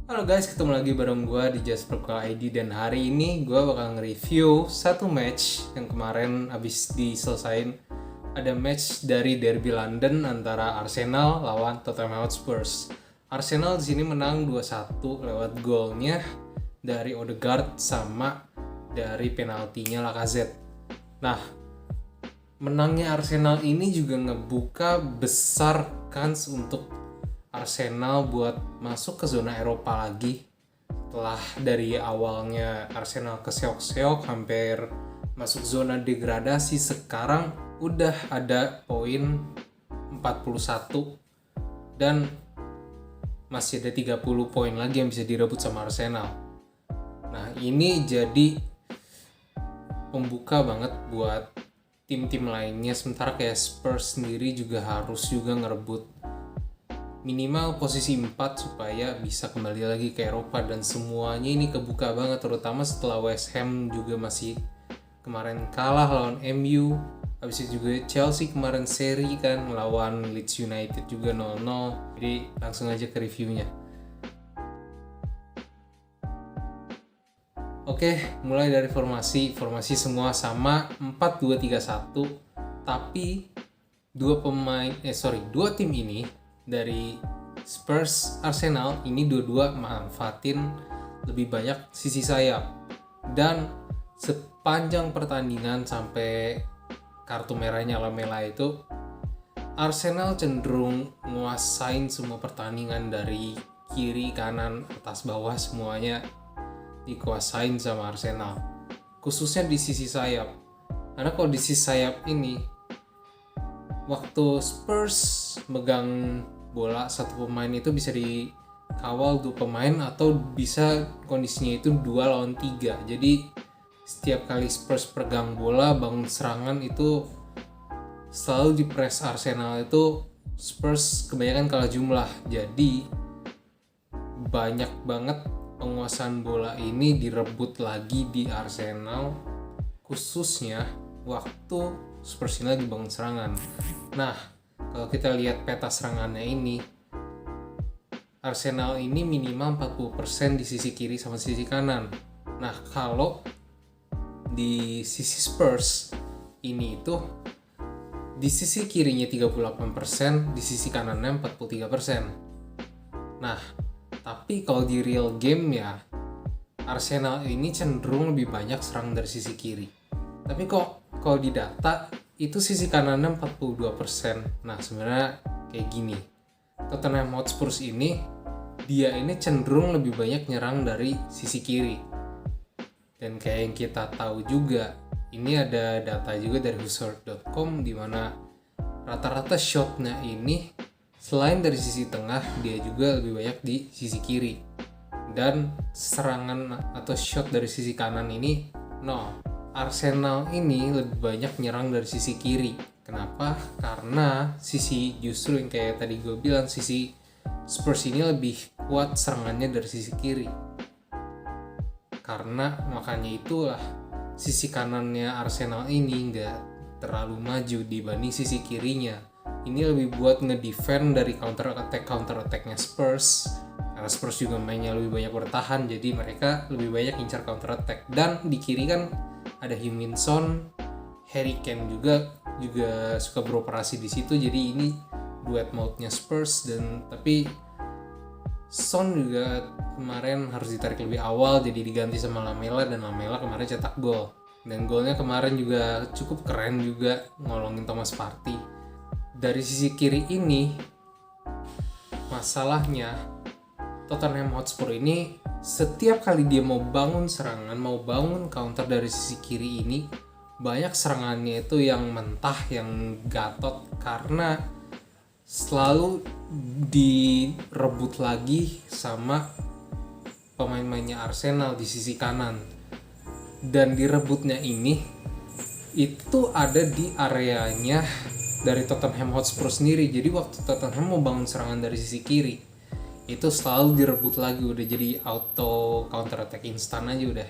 Halo guys, ketemu lagi bareng gue di Jasper ID dan hari ini gue bakal nge-review satu match yang kemarin abis diselesain. Ada match dari Derby London antara Arsenal lawan Tottenham Hotspur. Arsenal di sini menang 2-1 lewat golnya dari Odegaard sama dari penaltinya Lacazette. Nah, menangnya Arsenal ini juga ngebuka besar kans untuk Arsenal buat masuk ke zona Eropa lagi. Setelah dari awalnya Arsenal keseok-seok hampir masuk zona degradasi, sekarang udah ada poin 41 dan masih ada 30 poin lagi yang bisa direbut sama Arsenal. Nah, ini jadi pembuka banget buat tim-tim lainnya, sementara kayak Spurs sendiri juga harus juga ngerebut minimal posisi 4 supaya bisa kembali lagi ke Eropa, dan semuanya ini kebuka banget, terutama setelah West Ham juga masih kemarin kalah lawan MU. Habis itu juga Chelsea kemarin seri kan lawan Leeds United juga 0-0. Jadi langsung aja ke reviewnya. Oke, mulai dari formasi semua sama 4-2-3-1, tapi dua tim ini dari Spurs, Arsenal ini dua-dua manfaatin lebih banyak sisi sayap, dan sepanjang pertandingan sampai kartu merahnya Lamela itu Arsenal cenderung nguasain semua pertandingan dari kiri, kanan, atas, bawah, semuanya dikuasain sama Arsenal, khususnya di sisi sayap. Karena kalau di sisi sayap ini waktu Spurs megang bola satu pemain itu bisa dikawal 2 pemain atau bisa kondisinya itu 2 lawan 3. Jadi setiap kali Spurs pegang bola bangun serangan itu selalu di press Arsenal, itu Spurs kebanyakan kalah jumlah. Jadi banyak banget penguasaan bola ini direbut lagi di Arsenal, khususnya waktu Spurs ini lagi bangun serangan. Nah, kalau kita lihat peta serangannya ini, Arsenal ini minimal 40% di sisi kiri sama sisi kanan. Nah, kalau di sisi Spurs ini itu di sisi kirinya 38%, di sisi kanannya 43%. Nah, tapi kalau di real game ya Arsenal ini cenderung lebih banyak serang dari sisi kiri. Tapi kalau di data itu sisi kanannya 42%. Nah, sebenarnya kayak gini. Tottenham Hotspur ini dia ini cenderung lebih banyak nyerang dari sisi kiri. Dan kayak yang kita tahu juga, ini ada data juga dari Whoshurt.com di mana rata-rata shotnya ini selain dari sisi tengah, dia juga lebih banyak di sisi kiri. Dan serangan atau shot dari sisi kanan ini nol. Arsenal ini lebih banyak nyerang dari sisi kiri. Kenapa? Karena justru yang kayak tadi gue bilang, sisi Spurs ini lebih kuat serangannya dari sisi kiri. Karena makanya itulah sisi kanannya Arsenal ini nggak terlalu maju dibanding sisi kirinya. Ini lebih buat ngedefend dari counter attack-nya Spurs. Karena Spurs juga mainnya lebih banyak bertahan, jadi mereka lebih banyak incar counter attack. Dan di kiri kan ada Heung-min Son, Harry Kane juga suka beroperasi di situ. Jadi ini duet mode-nya Spurs, dan tapi Son juga kemarin harus ditarik lebih awal jadi diganti sama Lamela, dan Lamela kemarin cetak gol. Dan golnya kemarin juga cukup keren juga, ngolongin Thomas Partey. Dari sisi kiri ini masalahnya Tottenham Hotspur ini setiap kali dia mau bangun serangan, mau bangun counter dari sisi kiri ini, banyak serangannya itu yang mentah, yang gatot, karena selalu direbut lagi sama pemain-pemainnya Arsenal di sisi kanan. Dan direbutnya ini itu ada di areanya dari Tottenham Hotspur sendiri. Jadi waktu Tottenham mau bangun serangan dari sisi kiri, itu selalu direbut lagi, udah jadi auto counter attack instan aja udah.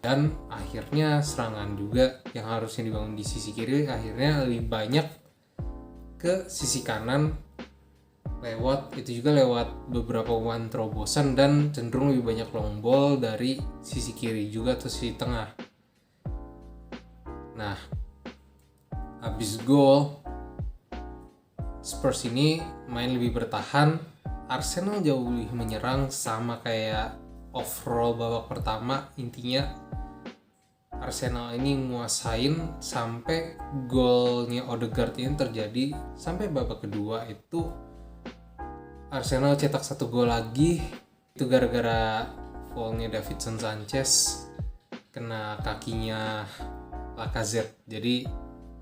Dan akhirnya serangan juga yang harusnya dibangun di sisi kiri akhirnya lebih banyak ke sisi kanan itu juga lewat beberapa umpan terobosan dan cenderung lebih banyak long ball dari sisi kiri juga atau sisi tengah. Nah, habis gol Spurs ini main lebih bertahan, Arsenal jauh lebih menyerang sama kayak overall babak pertama. Intinya Arsenal ini nguasain sampai golnya Odegaard ini terjadi. Sampai babak kedua itu Arsenal cetak 1 gol lagi. Itu gara-gara foulnya Davinson Sanchez kena kakinya Lacazette. Jadi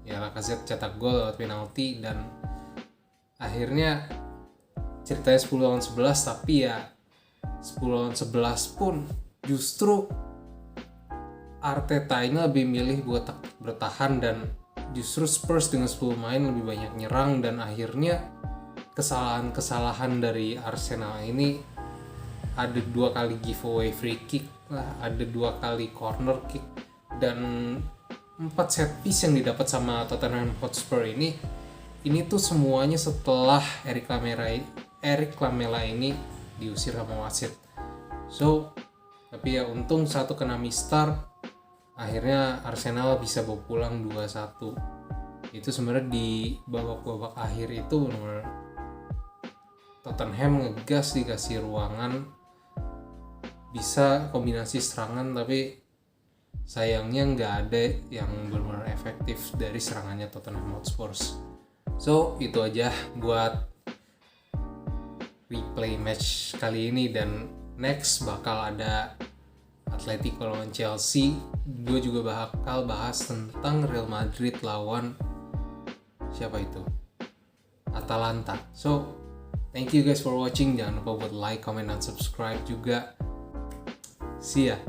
ya Lacazette cetak gol lewat penalti dan akhirnya ceritanya 10 lawan 11, tapi ya 10 lawan 11 pun justru Arteta ini lebih milih buat bertahan dan justru Spurs dengan 10 main lebih banyak nyerang dan akhirnya kesalahan-kesalahan dari Arsenal ini ada 2 kali giveaway free kick lah, ada 2 kali corner kick dan 4 set piece yang didapat sama Tottenham Hotspur ini tuh semuanya setelah Eric Lamela ini diusir sama wasit. So, tapi ya untung satu kena mistar, akhirnya Arsenal bisa bawa pulang 2-1. Itu sebenarnya di babak-babak akhir itu benar Tottenham ngegas, dikasih ruangan, bisa kombinasi serangan, tapi sayangnya nggak ada yang benar-benar efektif dari serangannya Tottenham Hotspur. So itu aja buat replay match kali ini, dan next bakal ada Atletico lawan Chelsea. Gue juga bakal bahas tentang Real Madrid lawan siapa itu? Atalanta. So thank you guys for watching. Jangan lupa buat like, comment, dan subscribe juga. See ya.